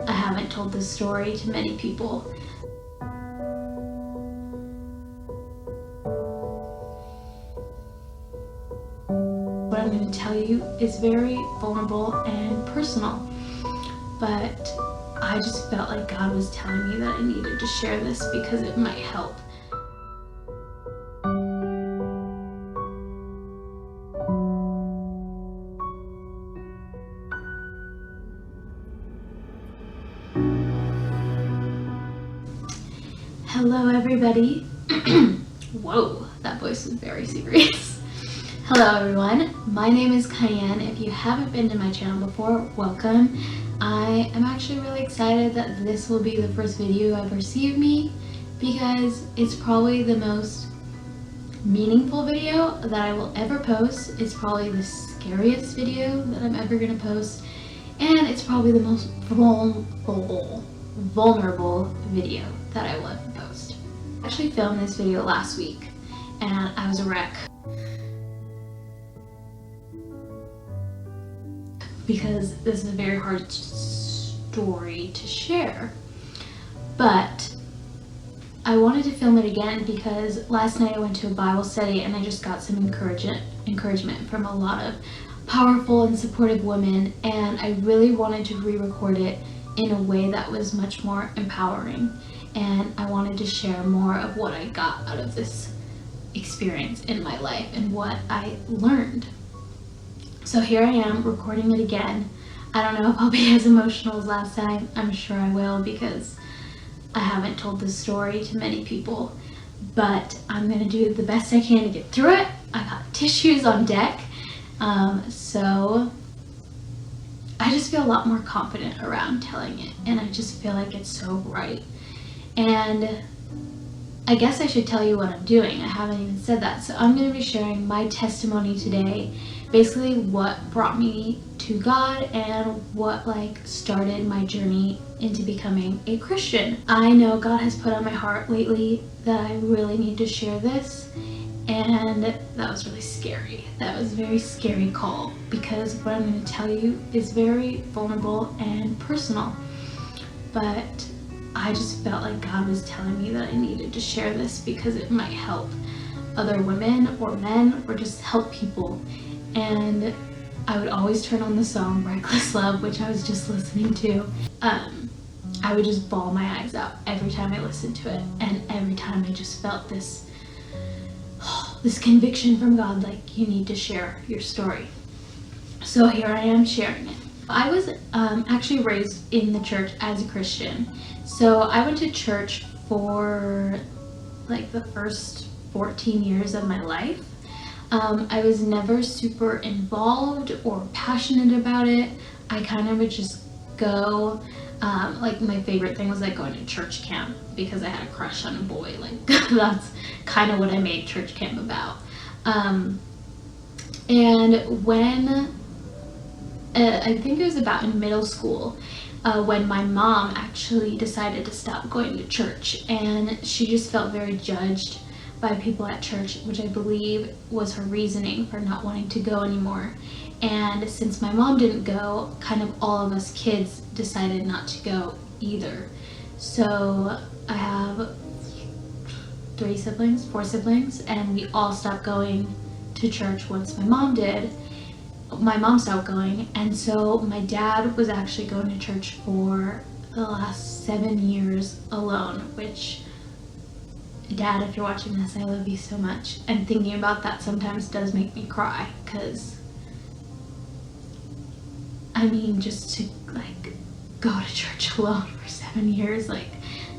I haven't told this story to many people. What I'm going to tell you is very vulnerable and personal, but I just felt like God was telling me that I needed to share this because it might help. Hello everybody. Whoa, that voice was very serious. Hello everyone, my name is Cayenne. If you haven't been to my channel before, welcome. I am actually really excited that this will be the first video ever see of me because it's probably the most meaningful video that I will ever post. It's probably the scariest video that I'm ever going to post, and it's probably the most vulnerable video that I will ever post. I actually filmed this video last week and I was a wreck because this is a very hard story to share, but I wanted to film it again because last night I went to a Bible study and I just got some encouragement from a lot of powerful and supportive women, and I really wanted to re-record it in a way that was much more empowering, and I wanted to share more of what I got out of this experience in my life and what I learned. So here I am recording it again. I don't know if I'll be as emotional as last time. I'm sure I will because I haven't told this story to many people, but I'm gonna do the best I can to get through it. I got tissues on deck, so I just feel a lot more confident around telling it, and I just feel like it's so right. And I guess I should tell you what I'm doing. I haven't even said that. So I'm going to be sharing my testimony today, basically what brought me to God and what started my journey into becoming a Christian. I know God has put on my heart lately that I really need to share this, and that was really scary. That was a very scary call because what I'm going to tell you is very vulnerable and personal, but I just felt like God was telling me that I needed to share this because it might help other women or men or just help people. And I would always turn on the song Reckless Love, which I was just listening to. I would just bawl my eyes out every time I listened to it, and every time I just felt this conviction from God, like, you need to share your story. So here I am sharing it. I was actually raised in the church as a Christian. So I went to church for the first 14 years of my life. I was never super involved or passionate about it. I kind of would just go. My favorite thing was going to church camp because I had a crush on a boy. That's kind of what I made church camp about. And when I think it was about in middle school, when my mom actually decided to stop going to church, and she just felt very judged by people at church, which I believe was her reasoning for not wanting to go anymore. And since my mom didn't go, kind of all of us kids decided not to go either. So I have 4 siblings, and we all stopped going to church once my mom did. My mom stopped going, and so my dad was actually going to church for the last 7 years alone, which, Dad, if you're watching this, I love you so much. And thinking about that sometimes does make me cry, because I mean, just to go to church alone for 7 years,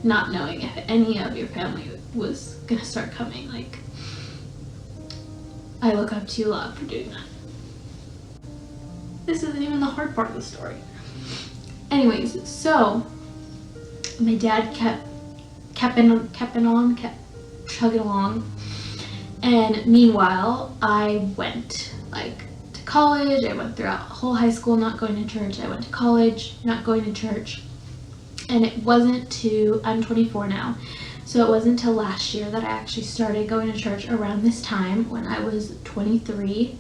not knowing if any of your family was gonna start coming, I look up to you a lot for doing that. This isn't even the hard part of the story. Anyways, so my dad kept chugging along, and meanwhile I went to college. I went throughout whole high school not going to church. I went to college not going to church, and it wasn't to, I'm 24 now, so it wasn't until last year that I actually started going to church around this time when I was 23.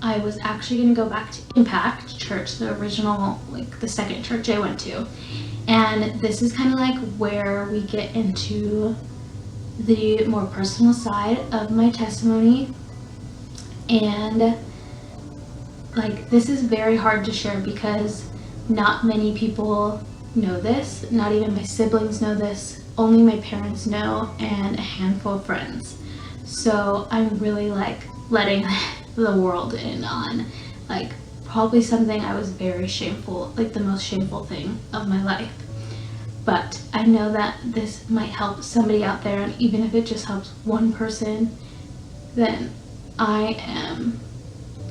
I was actually going to go back to Impact Church, the original, like the second church I went to. And this is kind of like where we get into the more personal side of my testimony. And like, this is very hard to share because not many people know this. Not even my siblings know this. Only my parents know, and a handful of friends. So I'm really like letting the world in on like probably something I was very shameful, like the most shameful thing of my life. But I know that this might help somebody out there, and even if it just helps one person, then I am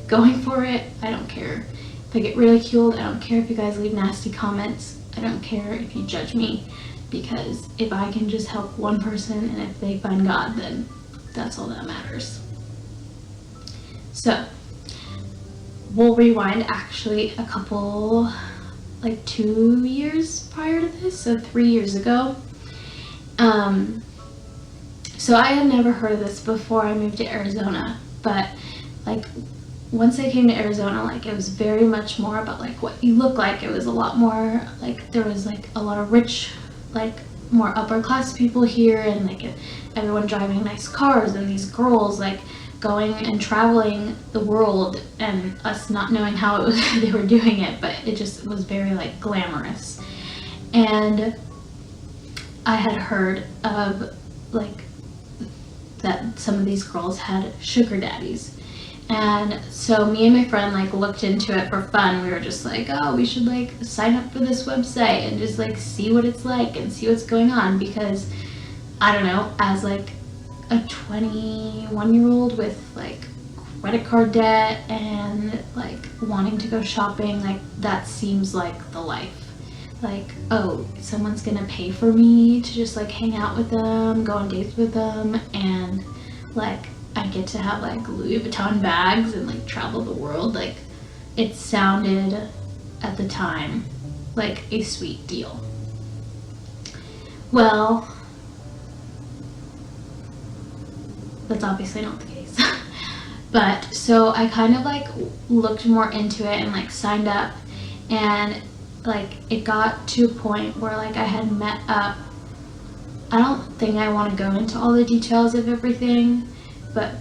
going for it. I don't care if I get ridiculed. I don't care if you guys leave nasty comments. I don't care if you judge me, because if I can just help one person and if they find God, then that's all that matters. So we'll rewind actually a couple, like 2 years prior to this, so 3 years ago. So I had never heard of this before I moved to Arizona, but like once I came to Arizona, like it was very much more about like what you look like. It was a lot more like there was like a lot of rich, like more upper class people here, and like everyone driving nice cars, and these girls like going and traveling the world, and us not knowing how it was they were doing it, but it just was very like glamorous. And I had heard of like that some of these girls had sugar daddies, and so me and my friend like looked into it for fun. We were just like, oh, we should like sign up for this website and just like see what it's like and see what's going on, because I don't know, as like a 21-year-old with like credit card debt and like wanting to go shopping, like that seems like the life. Like, oh, someone's gonna pay for me to just like hang out with them, go on dates with them, and like I get to have like Louis Vuitton bags and like travel the world. Like it sounded at the time like a sweet deal. Well, that's obviously not the case. But so I kind of like looked more into it and like signed up, and like it got to a point where like I had met up. I don't think I want to go into all the details of everything, but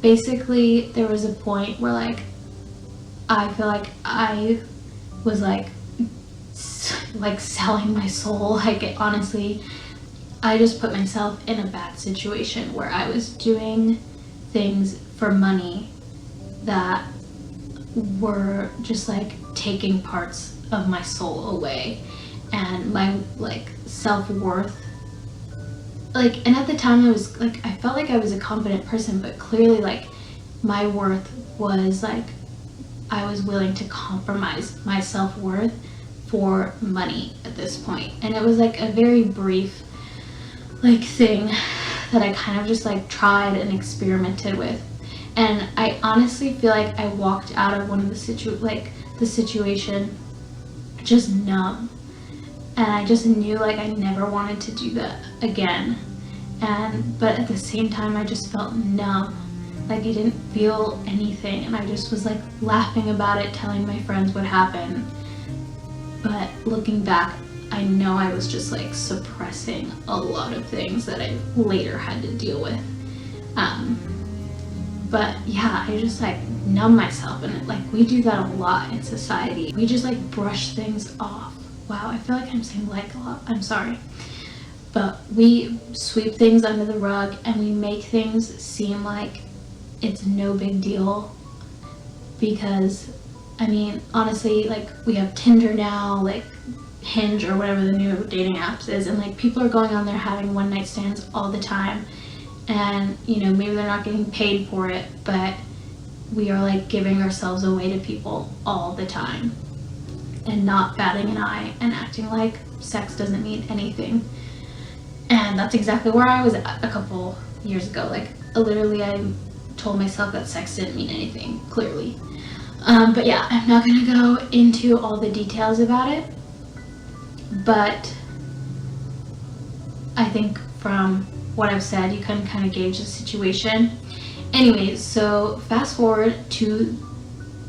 basically there was a point where like I feel like I was like selling my soul. Like honestly, I just put myself in a bad situation where I was doing things for money that were just like taking parts of my soul away, and my like self-worth. Like, and at the time I was like, I felt like I was a confident person, but clearly like my worth was like, I was willing to compromise my self-worth for money at this point. And it was like a very brief like thing that I kind of just like tried and experimented with. And I honestly feel like I walked out of one of the situation just numb. And I just knew like I never wanted to do that again. But at the same time I just felt numb. Like I didn't feel anything, and I just was like laughing about it, telling my friends what happened. But looking back, I know I was just like suppressing a lot of things that I later had to deal with. But yeah, I just like numb myself, and like we do that a lot in society. We just like brush things off. Wow, I feel like I'm saying like a lot. I'm sorry. But we sweep things under the rug, and we make things seem like it's no big deal. Because, I mean, honestly, like we have Tinder now, like Hinge or whatever the new dating apps is, and like people are going on there having one night stands all the time. And, you know, maybe they're not getting paid for it, but we are like giving ourselves away to people all the time and not batting an eye and acting like sex doesn't mean anything. And that's exactly where I was at a couple years ago. Like literally I told myself that sex didn't mean anything, clearly. But yeah, I'm not gonna go into all the details about it, but I think from what I've said, you can kind of gauge the situation. Anyways, so fast forward to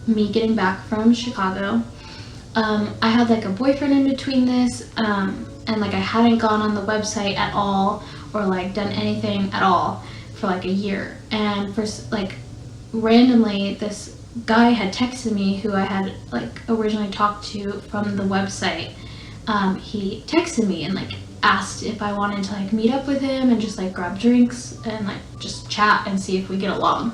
me getting back from Chicago. I had like a boyfriend in between this, and like I hadn't gone on the website at all or like done anything at all for like a year. And for like randomly, this guy had texted me who I had like originally talked to from the website. He texted me and like asked if I wanted to like meet up with him and just like grab drinks and like just chat and see if we get along.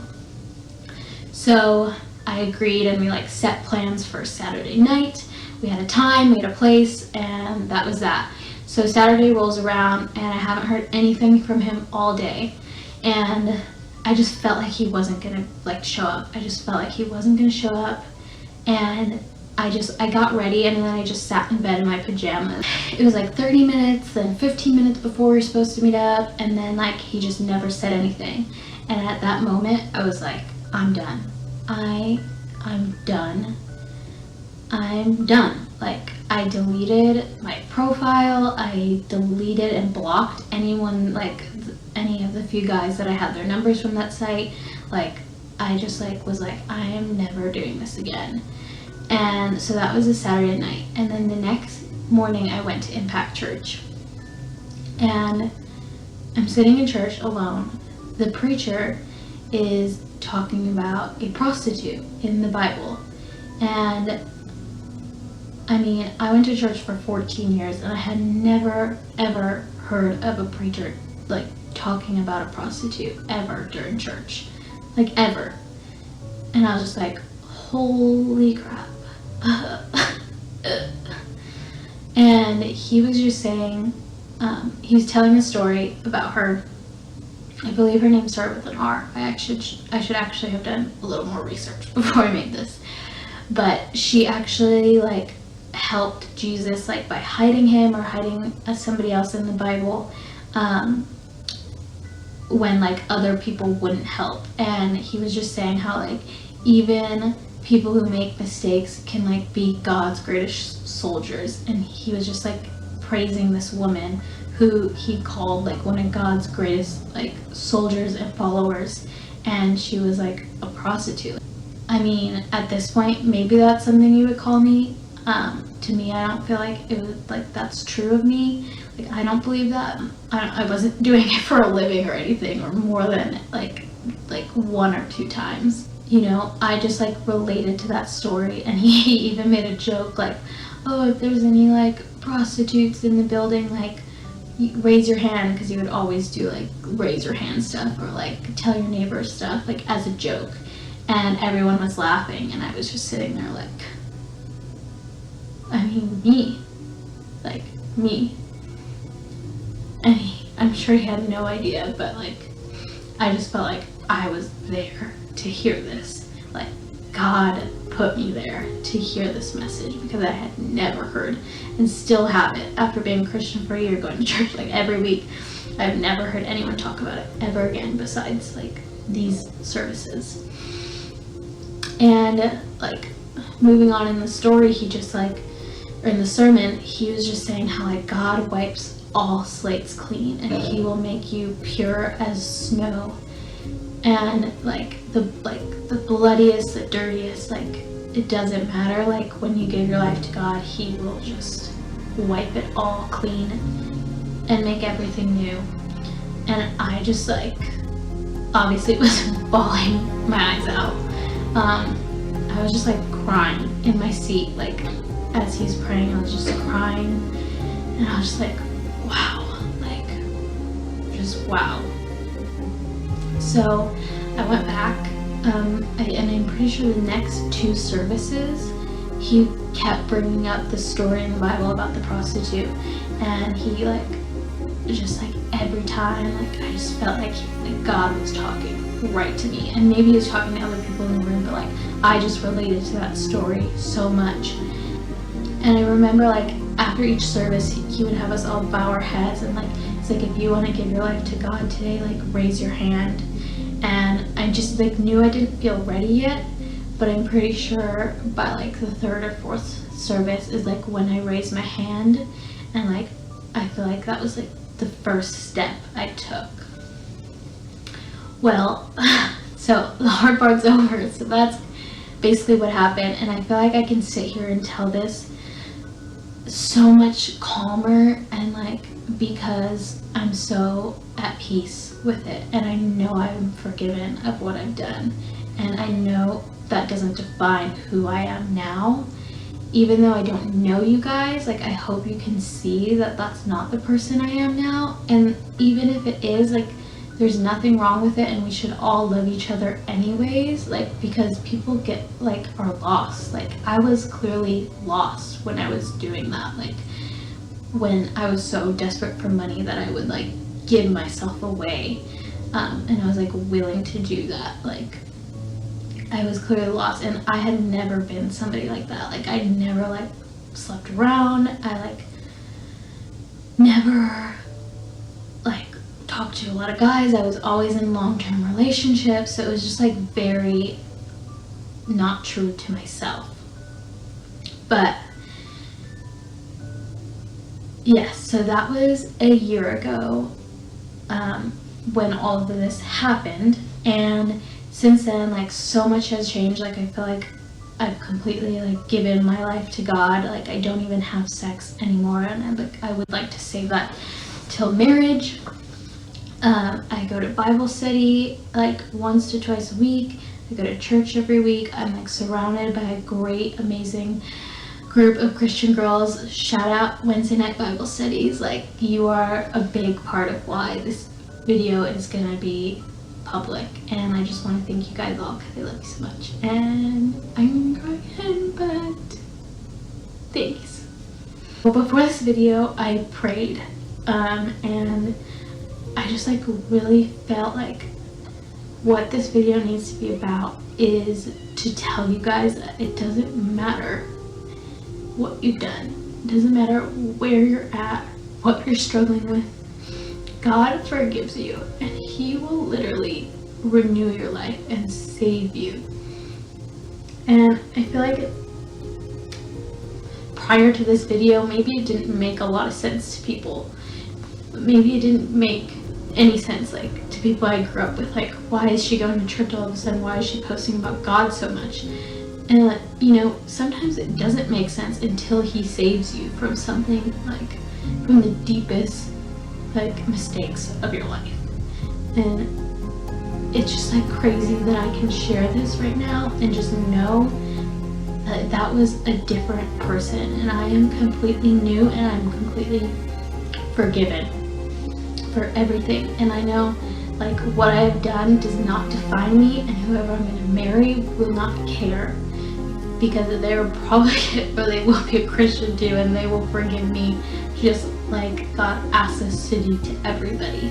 So I agreed, and we like set plans for Saturday night. We had a time, we had a place, and that was that. So Saturday rolls around and I haven't heard anything from him all day, and I just felt like he wasn't gonna like show up. I just felt like he wasn't gonna show up, and I got ready, and then I just sat in bed in my pajamas. It was like 30 minutes, then 15 minutes before we were supposed to meet up, and then like he just never said anything. And at that moment I was like, I'm done. I'm done. I'm done. Like, I deleted my profile, I deleted and blocked anyone, like any of the few guys that I had their numbers from that site. Like, I just like was like, I am never doing this again. And so that was a Saturday night. And then the next morning I went to Impact Church, and I'm sitting in church alone. The preacher is talking about a prostitute in the Bible. And I mean, I went to church for 14 years and I had never ever heard of a preacher like talking about a prostitute ever during church, like ever. And I was just like, holy crap. And he was just saying, he was telling a story about her. I believe her name started with an R. I should actually have done a little more research before I made this. But she actually like helped Jesus like by hiding him or hiding somebody else in the Bible when like other people wouldn't help. And he was just saying how like even people who make mistakes can like be God's greatest soldiers. And he was just like praising this woman who he called like one of God's greatest like soldiers and followers, and she was like a prostitute. I mean, at this point, maybe that's something you would call me. To me, I don't feel like it was like that's true of me. Like, I don't believe that. I wasn't doing it for a living or anything, or more than like 1 or 2 times. You know, I just like related to that story, and he even made a joke like, oh, if there's any like prostitutes in the building, like raise your hand, because he would always do like raise your hand stuff or like tell your neighbor stuff like as a joke. And everyone was laughing, and I was just sitting there like, I mean, me. And I'm sure he had no idea, but like I just felt like I was there to hear this. Like, God put me there to hear this message, because I had never heard, and still haven't, after being a Christian for a year, going to church like every week. I've never heard anyone talk about it ever again besides like these services. And like moving on in the story, he just like, or in the sermon, he was just saying how like God wipes all slates clean, and he will make you pure as snow. And like the bloodiest, the dirtiest, like it doesn't matter. Like when you give your life to God, he will just wipe it all clean and make everything new. And I just like obviously was bawling my eyes out. I was just like crying in my seat, like as he's praying. I was just crying, and I was just like, wow, like just wow. So I went back, and I'm pretty sure the next 2 services, he kept bringing up the story in the Bible about the prostitute, and he like, just like every time, like I just felt like God was talking right to me. And maybe he was talking to other people in the room, but like I just related to that story so much. And I remember like after each service, he would have us all bow our heads, and like it's like, if you want to give your life to God today, like raise your hand. And I just like knew I didn't feel ready yet, but I'm pretty sure by like the 3rd or 4th service is like when I raised my hand, and like I feel like that was like the first step I took. Well, so the hard part's over, so that's basically what happened, and I feel like I can sit here and tell this so much calmer, and like, because I'm so at peace with it, and I know I'm forgiven of what I've done, and I know that doesn't define who I am now. Even though I don't know you guys, like, I hope you can see that that's not the person I am now. And even if it is, like, there's nothing wrong with it, and we should all love each other anyways, like, because people get, like, are lost. Like, I was clearly lost when I was doing that, like, when I was so desperate for money that I would, like, give myself away, and I was, like, willing to do that. Like, I was clearly lost, and I had never been somebody like that. Like, I never, like, slept around. I, like, never, like, talked to a lot of guys. I was always in long-term relationships, so it was just, like, very not true to myself. But yes, so that was a year ago, when all of this happened, and since then, like, so much has changed. Like, I feel like I've completely, like, given my life to God. Like, I don't even have sex anymore, and I would like to save that till marriage. I go to Bible study, like, once to twice a week. I go to church every week. I'm, like, surrounded by a great, amazing group of Christian girls. Shout out Wednesday night Bible studies. Like, you are a big part of why this video is gonna be public, and I just want to thank you guys all because I love you so much. And I'm crying, but thanks. Well, before this video, I prayed, and I just, like, really felt like what this video needs to be about is to tell you guys that it doesn't matter what you've done. It doesn't matter where you're at, what you're struggling with. God forgives you, and He will literally renew your life and save you. And I feel like prior to this video, maybe it didn't make a lot of sense to people. Maybe it didn't make any sense, like, to people I grew up with. Like, why is she going to church all of a sudden? Why is she posting about God so much? And, you know, sometimes it doesn't make sense until He saves you from something, like, from the deepest, like, mistakes of your life. And it's just, like, crazy that I can share this right now and just know that that was a different person, and I am completely new, and I'm completely forgiven for everything. And I know, like, what I have done does not define me, and whoever I'm going to marry will not care, because they're probably, or they will be a Christian too, and they will forgive me just like God asks us to do to everybody.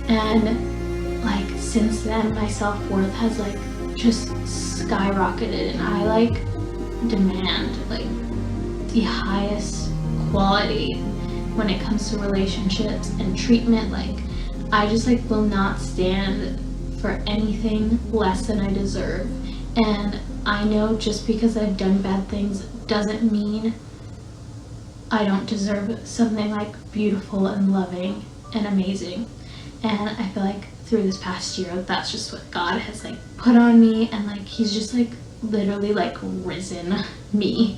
And, like, since then, my self-worth has, like, just skyrocketed, and I, like, demand, like, the highest quality when it comes to relationships and treatment. Like, I just, like, will not stand for anything less than I deserve. And I know just because I've done bad things doesn't mean I don't deserve something, like, beautiful and loving and amazing. And I feel like through this past year, that's just what God has, like, put on me, and, like, He's just, like, literally, like, risen me.